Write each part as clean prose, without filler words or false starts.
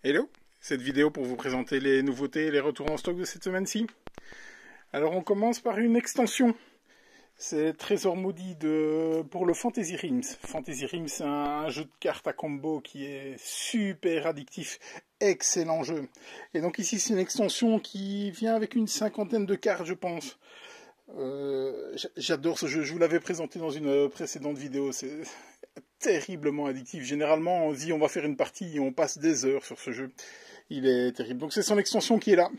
Hello, cette vidéo pour vous présenter les nouveautés et les retours en stock de cette semaine-ci. Alors on commence par une extension. C'est Trésor maudit pour le Fantasy Realms. Fantasy Realms, c'est un jeu de cartes à combo qui est super addictif. Excellent jeu. Et donc ici c'est une extension qui vient avec une cinquantaine de cartes, je pense. J'adore ce jeu, je vous l'avais présenté dans une précédente vidéo, c'est terriblement addictif. Généralement, on se dit on va faire une partie et on passe des heures sur ce jeu. Il est terrible. Donc c'est son extension qui est là.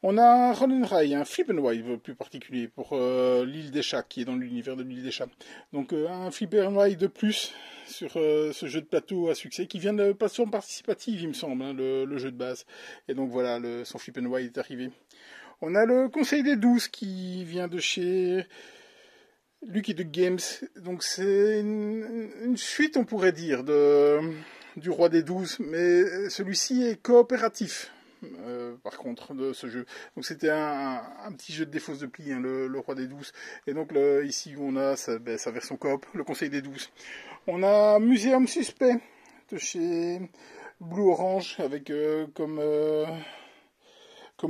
On a un Roll and Ride, un Flip and Ride plus particulier pour l'île des chats, qui est dans l'univers de l'île des chats. Donc un Flip and Ride de plus sur ce jeu de plateau à succès, qui vient de plateforme participative, il me semble, hein, le jeu de base. Et donc voilà, son Flip and Ride est arrivé. On a le Conseil des 12 qui vient de chez Lucky Duck Games. Donc c'est une suite, on pourrait dire, du Roi des 12, mais celui-ci est coopératif. Par contre, de ce jeu. Donc c'était un petit jeu de défausse de pli, hein, le Roi des 12. Et donc ici on a sa version coop, le Conseil des 12. On a Muséum Suspect de chez Blue Orange avec comme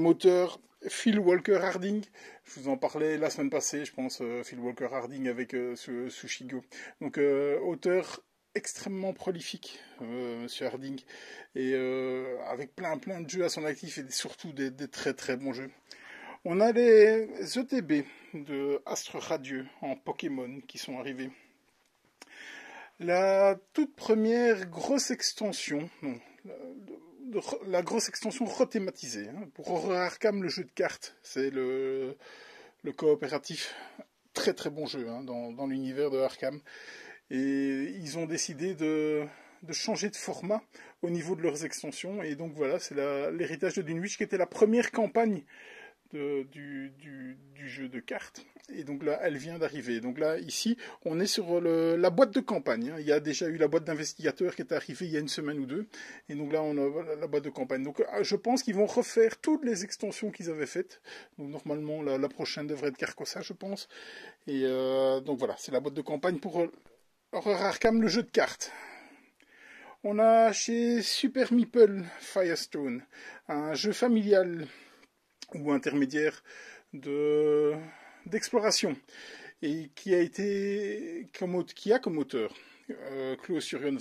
auteur Phil Walker Harding. Je vous en parlais la semaine passée, je pense, Phil Walker Harding avec Sushigo. Donc auteur extrêmement prolifique, Monsieur Harding, et avec plein de jeux à son actif et surtout des très très bons jeux. On a les ETB de Astre Radieux en Pokémon qui sont arrivés. La toute première grosse extension, la grosse extension rethématisée, hein, pour Horror Arkham, le jeu de cartes, c'est le coopératif, très très bon jeu, hein, dans l'univers de Arkham. Et ils ont décidé de changer de format au niveau de leurs extensions. Et donc voilà, c'est l'héritage de Dunwich qui était la première campagne du jeu de cartes. Et donc là, elle vient d'arriver. Donc là, ici, on est sur la boîte de campagne. Hein. Il y a déjà eu la boîte d'investigateur qui est arrivée il y a une semaine ou deux. Et donc là, on a la boîte de campagne. Donc je pense qu'ils vont refaire toutes les extensions qu'ils avaient faites. Donc normalement, la prochaine devrait être Carcosa, je pense. Et donc voilà, c'est la boîte de campagne pour Horror Arkham, le jeu de cartes. On a chez Super Meeple Firestone, un jeu familial ou intermédiaire d'exploration et qui a comme auteur Klaus Jürgen,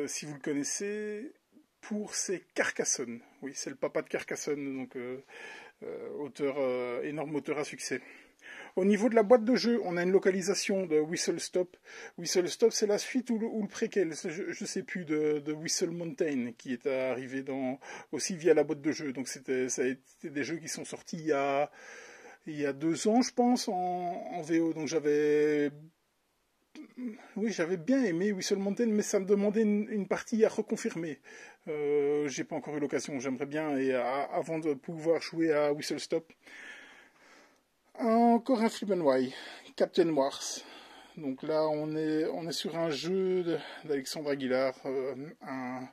si vous le connaissez, pour ses Carcassonne. Oui, c'est le papa de Carcassonne, donc énorme auteur à succès. Au niveau de la boîte de jeu, on a une localisation de Whistle Stop. Whistle Stop, c'est la suite ou le préquel, je ne sais plus, de Whistle Mountain, qui est arrivé aussi via la boîte de jeu. Donc ça a été des jeux qui sont sortis il y a 2 ans, je pense, en VO. Donc j'avais bien aimé Whistle Mountain, mais ça me demandait une partie à reconfirmer. J'ai pas encore eu l'occasion, j'aimerais bien, avant de pouvoir jouer à Whistle Stop. Encore un Flip and Ride, Captain Wars. Donc là, on est sur un jeu d'Alexandre Aguilar, un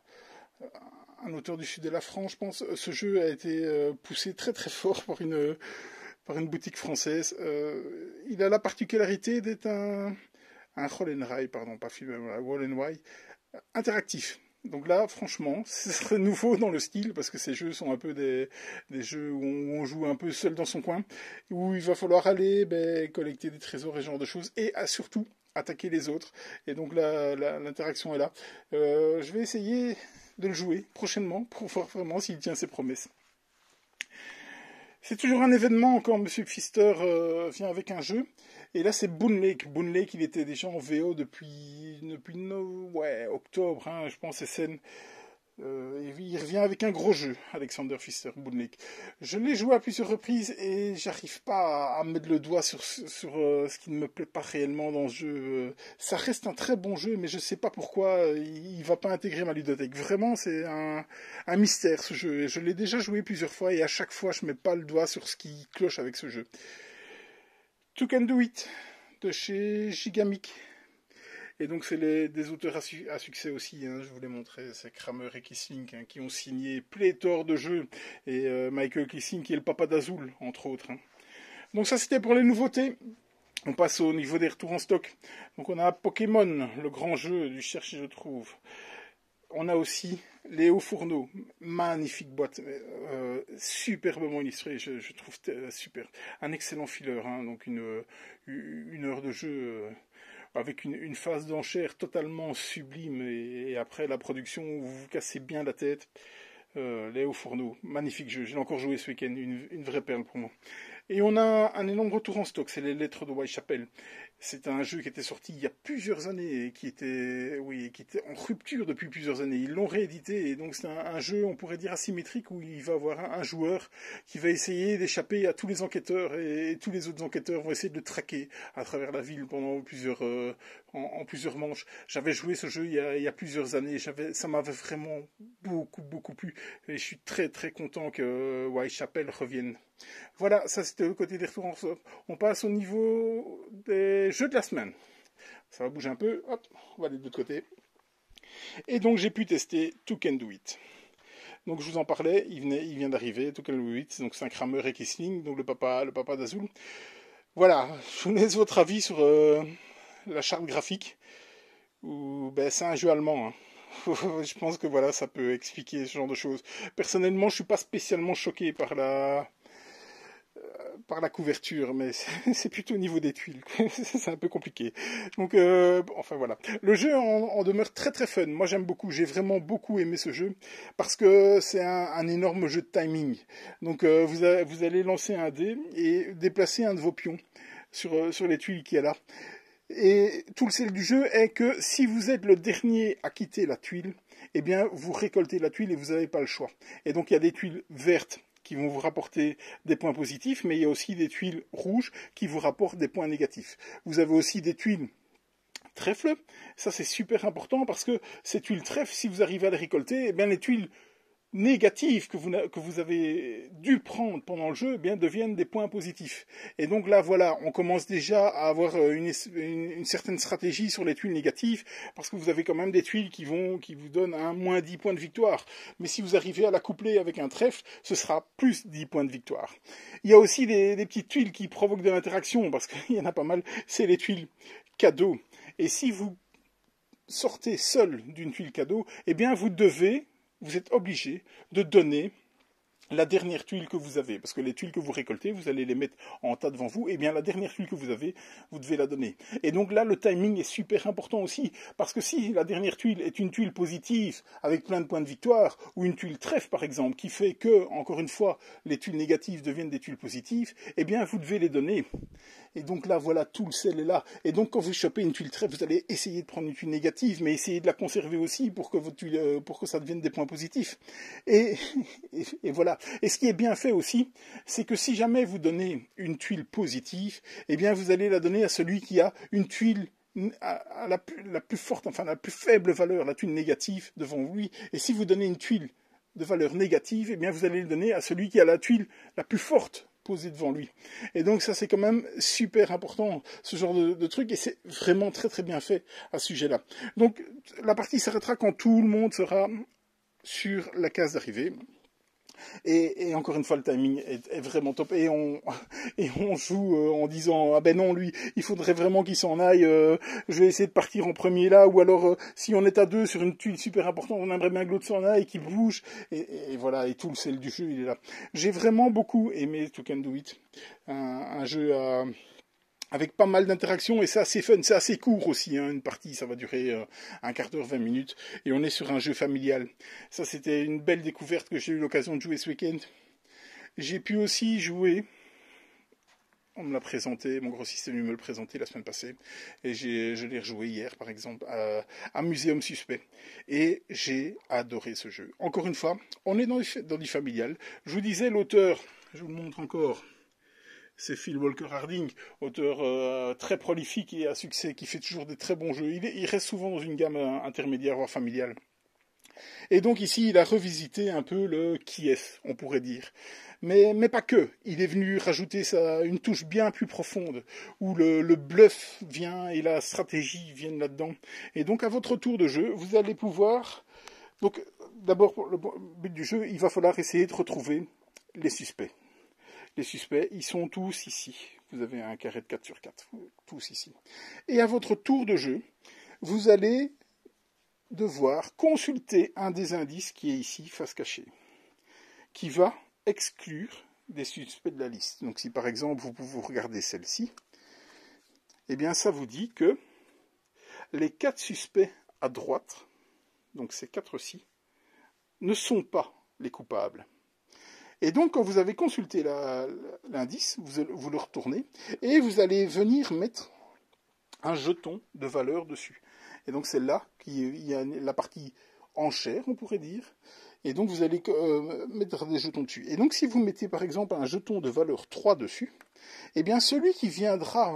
auteur du sud de la France, je pense. Ce jeu a été poussé très très fort par une boutique française. Il a la particularité d'être un Roll and Ride, pardon, pas Flip and Ride, Roll and Ride, interactif. Donc là, franchement, ce serait nouveau dans le style, parce que ces jeux sont un peu des jeux où on joue un peu seul dans son coin, où il va falloir aller collecter des trésors et ce genre de choses, et surtout attaquer les autres. Et donc là, l'interaction est là. Je vais essayer de le jouer prochainement, pour voir vraiment s'il tient ses promesses. C'est toujours un événement quand Monsieur Pfister vient avec un jeu. Et là, c'est Boon Lake. Boon Lake, il était déjà en VO depuis octobre, hein, je pense, SN. Il revient avec un gros jeu, Alexander Pfister, Boon Lake. Je l'ai joué à plusieurs reprises et j'arrive pas à mettre le doigt sur ce qui ne me plaît pas réellement dans ce jeu. Ça reste un très bon jeu, mais je sais pas pourquoi il va pas intégrer ma ludothèque. Vraiment, c'est un mystère ce jeu. Et je l'ai déjà joué plusieurs fois et à chaque fois, je mets pas le doigt sur ce qui cloche avec ce jeu. To Can Do It de chez Gigamic. Et donc c'est des auteurs à succès aussi, hein, je vous l'ai montré, c'est Kramer et Kissing, hein, qui ont signé pléthore de jeux, et Michael Kissing qui est le papa d'Azul, entre autres. Hein. Donc ça c'était pour les nouveautés. On passe au niveau des retours en stock. Donc on a Pokémon, le grand jeu du cherche et je trouve. On a aussi Léo Fourneau, magnifique boîte, superbement illustrée, je trouve super. Un excellent filler, hein, donc une heure de jeu avec une phase d'enchère totalement sublime et après la production où vous vous cassez bien la tête. Léo Fourneau, magnifique jeu, j'ai encore joué ce week-end, une vraie perle pour moi. Et on a un énorme retour en stock, c'est les Lettres de Whitechapel. C'est un jeu qui était sorti il y a plusieurs années et qui était en rupture depuis plusieurs années. Ils l'ont réédité et donc c'est un jeu, on pourrait dire asymétrique, où il va avoir un joueur qui va essayer d'échapper à tous les enquêteurs et tous les autres enquêteurs vont essayer de le traquer à travers la ville pendant en plusieurs manches. J'avais joué ce jeu il y a plusieurs années, ça m'avait vraiment beaucoup plu et je suis très très content que Whitechapel revienne. Voilà, ça c'était le côté des retours en stock. On passe au niveau des jeux de la semaine. Ça va bouger un peu, hop, on va aller de l'autre côté. Et donc j'ai pu tester To Can Do It. Donc je vous en parlais, il vient d'arriver, To Can Do It, donc c'est un Kramer et Kissling, donc le papa d'Azul. Voilà, je vous laisse votre avis sur la charte graphique. C'est un jeu allemand, hein. Je pense que voilà, ça peut expliquer ce genre de choses. Personnellement, je suis pas spécialement choqué par la couverture, mais c'est plutôt au niveau des tuiles. C'est un peu compliqué. Donc, enfin voilà. Le jeu en demeure très très fun. Moi j'aime beaucoup, j'ai vraiment beaucoup aimé ce jeu, parce que c'est un énorme jeu de timing. Donc vous allez lancer un dé et déplacer un de vos pions sur les tuiles qu'il y a là. Et tout le sel du jeu est que si vous êtes le dernier à quitter la tuile, eh bien vous récoltez la tuile et vous n'avez pas le choix. Et donc il y a des tuiles vertes qui vont vous rapporter des points positifs, mais il y a aussi des tuiles rouges qui vous rapportent des points négatifs. Vous avez aussi des tuiles trèfle, ça c'est super important parce que ces tuiles trèfle, si vous arrivez à les récolter, eh bien les tuiles négatives que vous avez dû prendre pendant le jeu, eh bien deviennent des points positifs. Et donc là, voilà, on commence déjà à avoir une certaine stratégie sur les tuiles négatives, parce que vous avez quand même des tuiles qui vous donnent un moins 10 points de victoire. Mais si vous arrivez à la coupler avec un trèfle, ce sera plus 10 points de victoire. Il y a aussi des petites tuiles qui provoquent de l'interaction, parce qu'il y en a pas mal, c'est les tuiles cadeaux. Et si vous sortez seul d'une tuile cadeau, eh bien vous êtes obligé de donner la dernière tuile que vous avez, parce que les tuiles que vous récoltez, vous allez les mettre en tas devant vous, et bien la dernière tuile que vous avez, vous devez la donner. Et donc là, le timing est super important aussi, parce que si la dernière tuile est une tuile positive, avec plein de points de victoire, ou une tuile trèfle par exemple, qui fait que, encore une fois, les tuiles négatives deviennent des tuiles positives, eh bien vous devez les donner. Et donc là, voilà, tout le sel est là. Et donc quand vous chopez une tuile trèfle, vous allez essayer de prendre une tuile négative, mais essayer de la conserver aussi pour que ça devienne des points positifs. Et voilà. Et ce qui est bien fait aussi, c'est que si jamais vous donnez une tuile positive, eh bien vous allez la donner à celui qui a une tuile à la plus forte, enfin la plus faible valeur, la tuile négative devant lui. Et si vous donnez une tuile de valeur négative, eh bien vous allez le donner à celui qui a la tuile la plus forte posée devant lui. Et donc ça c'est quand même super important, ce genre de truc, et c'est vraiment très très bien fait à ce sujet-là. Donc la partie s'arrêtera quand tout le monde sera sur la case d'arrivée. Et encore une fois, le timing est vraiment top. Et on joue en disant ah ben non, lui, il faudrait vraiment qu'il s'en aille. Je vais essayer de partir en premier là, ou alors si on est à deux sur une tuile super importante, on aimerait bien que l'autre s'en aille, qu'il bouge. Et voilà, et tout le sel du jeu, il est là. J'ai vraiment beaucoup aimé To Can Do It, un jeu avec pas mal d'interactions, et c'est assez fun, c'est assez court aussi, hein, une partie, ça va durer un quart d'heure, 20 minutes, et on est sur un jeu familial. Ça, c'était une belle découverte que j'ai eu l'occasion de jouer ce week-end. J'ai pu aussi jouer, on me l'a présenté, mon grossiste est venu me le présenter la semaine passée, et je l'ai rejoué hier, par exemple, à Muséum Suspect, et j'ai adoré ce jeu. Encore une fois, on est dans du familial. Je vous disais, l'auteur, je vous le montre encore, c'est Phil Walker Harding, auteur très prolifique et à succès, qui fait toujours des très bons jeux. Il reste souvent dans une gamme intermédiaire, voire familiale. Et donc ici, il a revisité un peu le qui est, on pourrait dire. Mais pas que. Il est venu rajouter une touche bien plus profonde, où le bluff vient et la stratégie viennent là-dedans. Et donc à votre tour de jeu, vous allez pouvoir... Donc d'abord, pour le but du jeu, il va falloir essayer de retrouver les suspects. Les suspects, ils sont tous ici. Vous avez un carré de 4 sur 4. Tous ici. Et à votre tour de jeu, vous allez devoir consulter un des indices qui est ici, face cachée, qui va exclure des suspects de la liste. Donc si par exemple vous regardez celle-ci, eh bien ça vous dit que les 4 suspects à droite, donc ces 4-ci, ne sont pas les coupables. Et donc quand vous avez consulté l'indice, vous le retournez et vous allez venir mettre un jeton de valeur dessus. Et donc c'est là qu'il y a la partie enchère, on pourrait dire. Et donc vous allez mettre des jetons dessus. Et donc si vous mettez par exemple un jeton de valeur 3 dessus, eh bien celui qui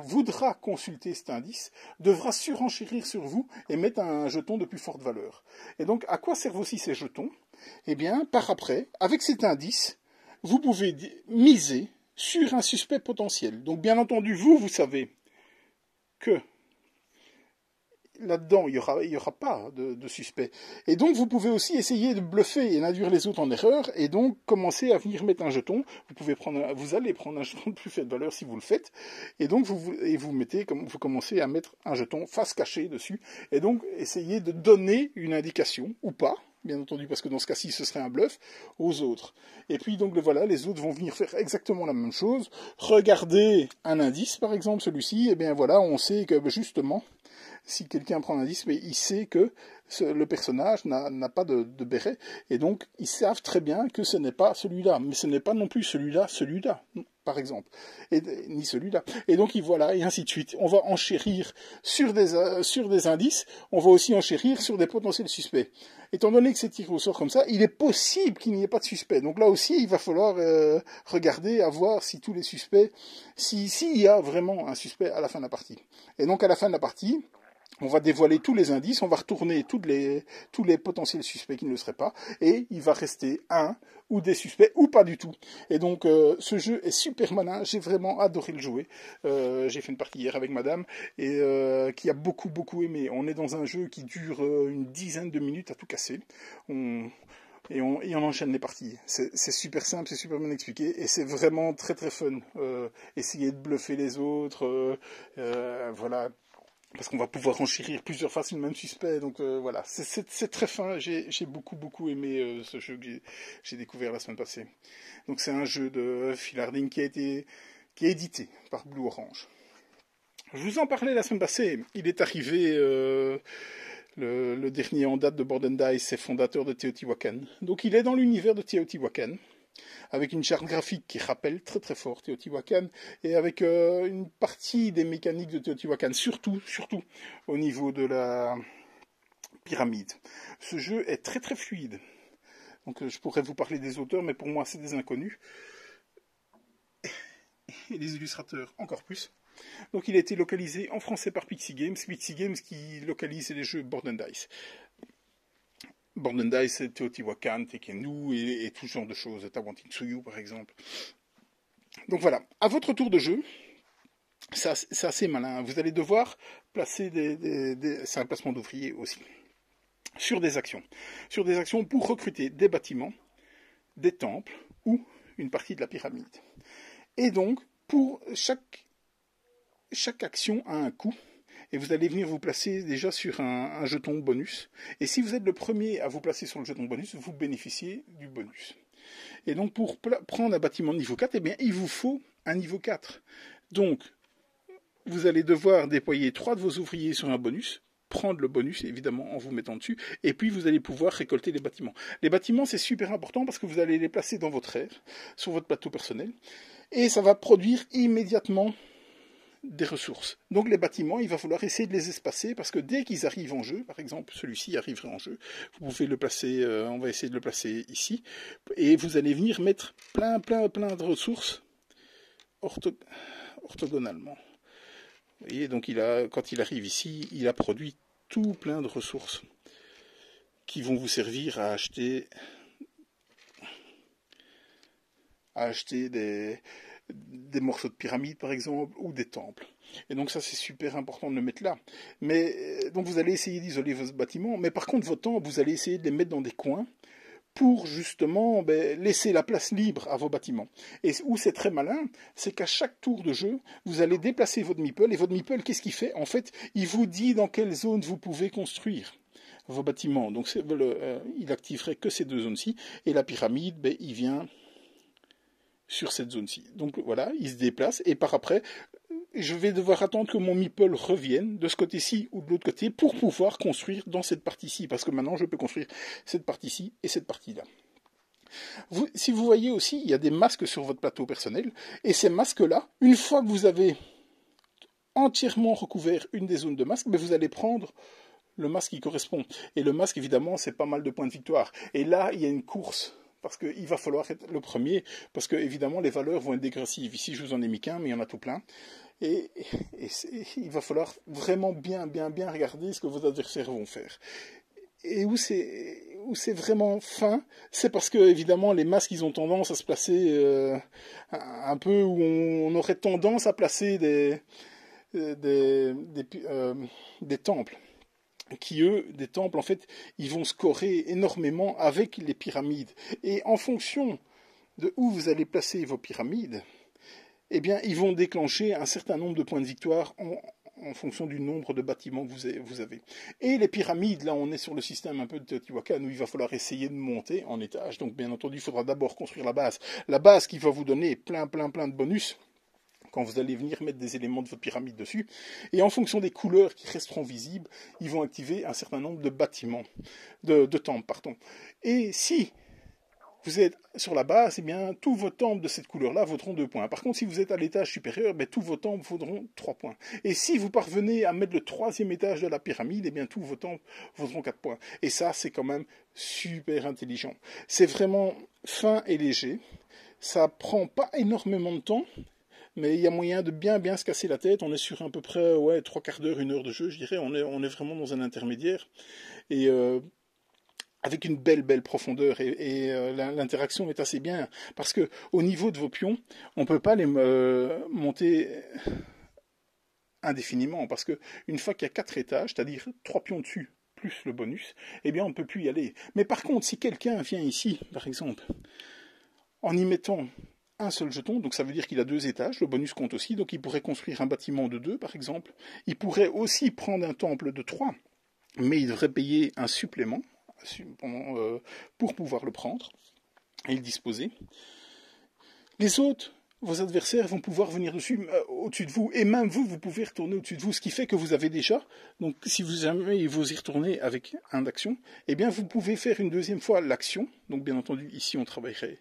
voudra consulter cet indice, devra surenchérir sur vous et mettre un jeton de plus forte valeur. Et donc à quoi servent aussi ces jetons? Eh bien par après, avec cet indice, vous pouvez miser sur un suspect potentiel. Donc bien entendu, vous savez que là-dedans, il y aura pas de suspect. Et donc, vous pouvez aussi essayer de bluffer et d'induire les autres en erreur, et donc commencer à venir mettre un jeton. Vous allez prendre un jeton de plus faible valeur si vous le faites, et donc vous commencez à mettre un jeton face cachée dessus, et donc essayez de donner une indication, ou pas, bien entendu, parce que dans ce cas-ci, ce serait un bluff, aux autres. Et puis, donc, voilà, les autres vont venir faire exactement la même chose. Regardez un indice, par exemple, celui-ci, et bien voilà, on sait que, justement, si quelqu'un prend l'indice, mais il sait que le personnage n'a pas de béret, et donc ils savent très bien que ce n'est pas celui-là, mais ce n'est pas non plus celui-là, par exemple, ni celui-là. Et donc voilà, et ainsi de suite. On va enchérir sur des indices, on va aussi enchérir sur des potentiels suspects. Étant donné que c'est tiré au sort comme ça, il est possible qu'il n'y ait pas de suspect. Donc là aussi, il va falloir regarder, à voir si tous les suspects, s'il y a vraiment un suspect à la fin de la partie. Et donc à la fin de la partie, on va dévoiler tous les indices, on va retourner tous les potentiels suspects qui ne le seraient pas, et il va rester un ou des suspects, ou pas du tout. Et donc, ce jeu est super malin, j'ai vraiment adoré le jouer. J'ai fait une partie hier avec madame, et qui a beaucoup, beaucoup aimé. On est dans un jeu qui dure une dizaine de minutes à tout casser. Et on enchaîne les parties. C'est super simple, c'est super bien expliqué, et c'est vraiment très très fun. Essayer de bluffer les autres, voilà. Parce qu'on va pouvoir enchérir plusieurs fois sur le même suspect, donc voilà, c'est très fin, j'ai beaucoup beaucoup aimé ce jeu que j'ai découvert la semaine passée. Donc c'est un jeu de Phil Harding qui est édité par Blue Orange. Je vous en parlais la semaine passée, il est arrivé le dernier en date de Board and Dice, c'est fondateur de Teotihuacan. Donc il est dans l'univers de Teotihuacan, avec une charte graphique qui rappelle très très fort Teotihuacan, et avec une partie des mécaniques de Teotihuacan, surtout au niveau de la pyramide. Ce jeu est très très fluide. Donc je pourrais vous parler des auteurs, mais pour moi c'est des inconnus. Et les illustrateurs encore plus. Donc il a été localisé en français par Pixie Games qui localise les jeux Board and Dice. Board and Dice, c'est Teotihuacan, Tekkenu et tout ce genre de choses, Tawantinsuyu par exemple. Donc voilà, à votre tour de jeu, c'est assez malin. Vous allez devoir placer c'est un placement d'ouvriers aussi, sur des actions pour recruter des bâtiments, des temples ou une partie de la pyramide. Et donc, pour chaque action a un coût. Et vous allez venir vous placer déjà sur un jeton bonus. Et si vous êtes le premier à vous placer sur le jeton bonus, vous bénéficiez du bonus. Et donc pour prendre un bâtiment de niveau 4, eh bien, il vous faut un niveau 4. Donc, vous allez devoir déployer 3 de vos ouvriers sur un bonus, prendre le bonus évidemment en vous mettant dessus, et puis vous allez pouvoir récolter les bâtiments. Les bâtiments, c'est super important parce que vous allez les placer dans votre aire, sur votre plateau personnel, et ça va produire immédiatement des ressources. Donc les bâtiments, il va falloir essayer de les espacer parce que dès qu'ils arrivent en jeu, par exemple celui-ci arriverait en jeu, vous pouvez le placer, on va essayer de le placer ici, et vous allez venir mettre plein de ressources orthogonalement. Vous voyez, donc quand il arrive ici, il a produit tout plein de ressources qui vont vous servir à acheter des morceaux de pyramide par exemple, ou des temples. Et donc ça c'est super important de le mettre là. Mais donc vous allez essayer d'isoler vos bâtiments, mais par contre vos temples, vous allez essayer de les mettre dans des coins pour justement laisser la place libre à vos bâtiments. Et où c'est très malin, c'est qu'à chaque tour de jeu, vous allez déplacer votre meeple, et votre meeple, qu'est-ce qu'il fait? En fait, il vous dit dans quelle zone vous pouvez construire vos bâtiments. Donc il activerait que ces deux zones-ci, et la pyramide, ben, il vient sur cette zone-ci. Donc voilà, il se déplace, et par après, je vais devoir attendre que mon meeple revienne de ce côté-ci ou de l'autre côté pour pouvoir construire dans cette partie-ci, parce que maintenant je peux construire cette partie-ci et cette partie-là. Si vous voyez aussi, il y a des masques sur votre plateau personnel, et ces masques-là, une fois que vous avez entièrement recouvert une des zones de masque, ben vous allez prendre le masque qui correspond. Et le masque, évidemment, c'est pas mal de points de victoire. Et là, il y a une course, parce qu'il va falloir être le premier, parce que, évidemment, les valeurs vont être dégressives. Ici, je vous en ai mis qu'un, mais il y en a tout plein. Et il va falloir vraiment bien regarder ce que vos adversaires vont faire. Et où c'est vraiment fin, c'est parce que, évidemment, les masques, ils ont tendance à se placer un peu où on aurait tendance à placer des temples. Des temples, en fait, ils vont scorer énormément avec les pyramides. Et en fonction de où vous allez placer vos pyramides, eh bien, ils vont déclencher un certain nombre de points de victoire en fonction du nombre de bâtiments que vous avez. Et les pyramides, là, on est sur le système un peu de Teotihuacan, où il va falloir essayer de monter en étage. Donc, bien entendu, il faudra d'abord construire la base. La base qui va vous donner plein de bonus quand vous allez venir mettre des éléments de votre pyramide dessus. Et en fonction des couleurs qui resteront visibles, ils vont activer un certain nombre de bâtiments, de temples, pardon. Et si vous êtes sur la base, eh bien, tous vos temples de cette couleur-là vaudront 2 points. Par contre, si vous êtes à l'étage supérieur, ben, tous vos temples vaudront 3 points. Et si vous parvenez à mettre le 3e étage de la pyramide, eh bien, tous vos temples vaudront 4 points. Et ça, c'est quand même super intelligent. C'est vraiment fin et léger. Ça prend pas énormément de temps, mais il y a moyen de bien se casser la tête. On est sur à peu près 3/4 d'heure, 1 heure de jeu, je dirais. On est vraiment dans un intermédiaire. Et avec une belle profondeur, et l'interaction est assez bien, parce que au niveau de vos pions, on ne peut pas les monter indéfiniment, parce que une fois qu'il y a 4 étages, c'est-à-dire 3 pions dessus plus le bonus, eh bien on ne peut plus y aller. Mais par contre, si quelqu'un vient ici, par exemple, en y mettant un seul jeton, donc ça veut dire qu'il a 2 étages, le bonus compte aussi, donc il pourrait construire un bâtiment de 2 par exemple, il pourrait aussi prendre un temple de 3, mais il devrait payer un supplément pour pouvoir le prendre et le disposer. Les autres, vos adversaires, vont pouvoir venir au-dessus de vous, et même vous pouvez retourner au-dessus de vous, ce qui fait que vous avez déjà, donc si vous aimez vous y retourner avec un d'action, eh bien vous pouvez faire une deuxième fois l'action. Donc bien entendu, ici on travaillerait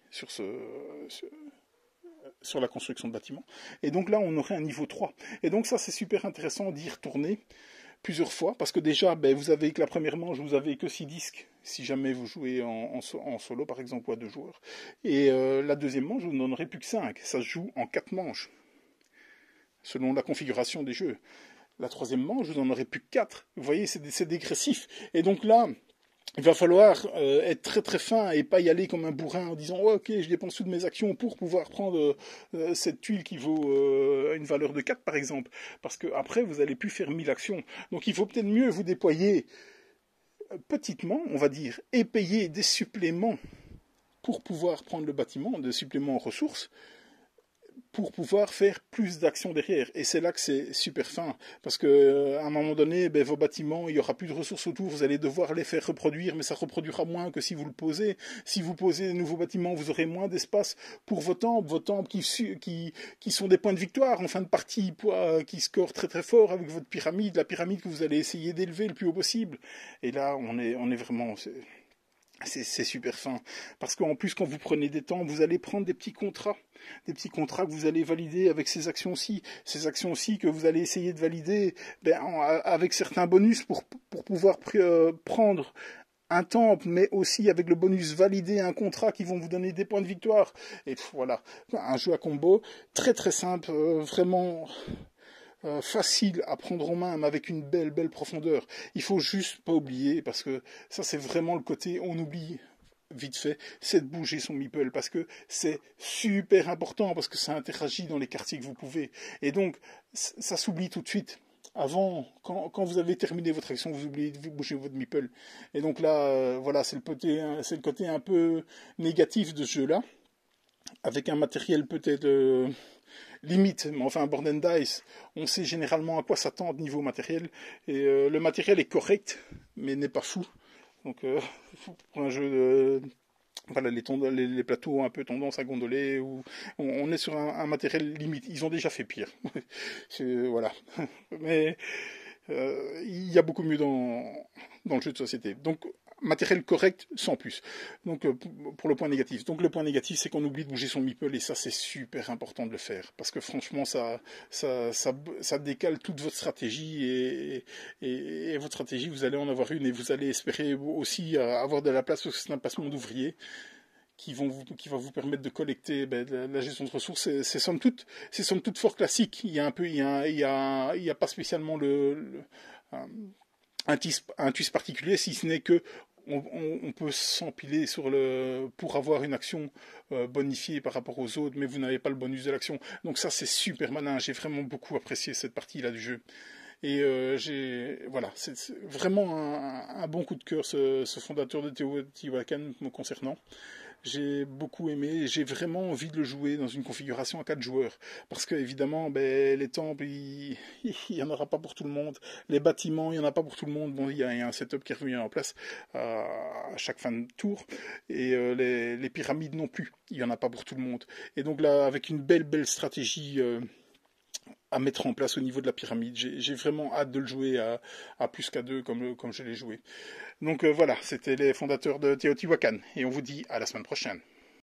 sur la construction de bâtiments, et donc là on aurait un niveau 3. Et donc ça c'est super intéressant d'y retourner plusieurs fois, parce que déjà, vous avez que la première manche, vous avez que 6 disques, si jamais vous jouez en solo, par exemple, ou à 2 joueurs. Et la deuxième manche, vous n'en aurez plus que 5. Ça se joue en 4 manches, selon la configuration des jeux. La troisième manche, vous n'en aurez plus que 4. Vous voyez, c'est dégressif. Et donc là, il va falloir être très fin et pas y aller comme un bourrin en disant oh, ok, je dépense toutes mes actions pour pouvoir prendre cette tuile qui vaut une valeur de 4 par exemple, parce qu'après vous n'allez plus faire 1000 actions. Donc il faut peut-être mieux vous déployer petitement, on va dire, et payer des suppléments pour pouvoir prendre le bâtiment, des suppléments en ressources, pour pouvoir faire plus d'actions derrière. Et c'est là que c'est super fin, parce que à un moment donné, vos bâtiments, il n'y aura plus de ressources autour, vous allez devoir les faire reproduire, mais ça reproduira moins que si vous le posez. Si vous posez de nouveaux bâtiments, vous aurez moins d'espace pour vos temples qui sont des points de victoire en fin de partie, qui scorent très fort avec votre pyramide, la pyramide que vous allez essayer d'élever le plus haut possible. Et là, on est vraiment... C'est super fin, parce qu'en plus quand vous prenez des temps, vous allez prendre des petits contrats que vous allez valider avec ces actions-ci que vous allez essayer de valider avec certains bonus pour pouvoir prendre un temple, mais aussi avec le bonus valider un contrat qui vont vous donner des points de victoire. Et voilà, un jeu à combo très simple, vraiment... facile à prendre en main, mais avec une belle profondeur. Il faut juste pas oublier, parce que ça c'est vraiment le côté, on oublie vite fait, c'est de bouger son meeple, parce que c'est super important, parce que ça interagit dans les quartiers que vous pouvez. Et donc, ça s'oublie tout de suite. Avant, quand vous avez terminé votre action, vous oubliez de bouger votre meeple. Et donc là, voilà, c'est le côté un peu négatif de ce jeu-là, avec un matériel peut-être... limite, mais enfin Board and Dice, on sait généralement à quoi s'attendre niveau matériel, et le matériel est correct, mais n'est pas fou, Donc pour un jeu voilà, les plateaux ont un peu tendance à gondoler, ou on est sur un matériel limite. Ils ont déjà fait pire. Voilà. Mais il y a beaucoup mieux dans le jeu de société. Donc, matériel correct, sans plus. Donc, pour le point négatif. Donc, le point négatif, c'est qu'on oublie de bouger son meeple, et ça, c'est super important de le faire. Parce que franchement, ça décale toute votre stratégie, et votre stratégie, vous allez en avoir une, et vous allez espérer aussi avoir de la place, parce que c'est un placement d'ouvriers qui va vous permettre de collecter la gestion de ressources. C'est somme toute fort classique. Il y a pas spécialement un twist particulier, si ce n'est que on peut s'empiler pour avoir une action bonifiée par rapport aux autres, mais vous n'avez pas le bonus de l'action. Donc ça, c'est super malin. J'ai vraiment beaucoup apprécié cette partie-là du jeu. Et voilà, c'est vraiment un bon coup de cœur, ce fondateur de Teotihuacan me concernant. J'ai beaucoup aimé, j'ai vraiment envie de le jouer dans une configuration à 4 joueurs. Parce que, évidemment, les temples, il n'y en aura pas pour tout le monde. Les bâtiments, il n'y en a pas pour tout le monde. Bon, il y a un setup qui revient en place à chaque fin de tour. Et les pyramides non plus, il n'y en a pas pour tout le monde. Et donc là, avec une belle stratégie à mettre en place au niveau de la pyramide, j'ai vraiment hâte de le jouer à plus qu'à 2 comme je l'ai joué. Donc voilà, c'était les fondateurs de Teotihuacan, et on vous dit à la semaine prochaine.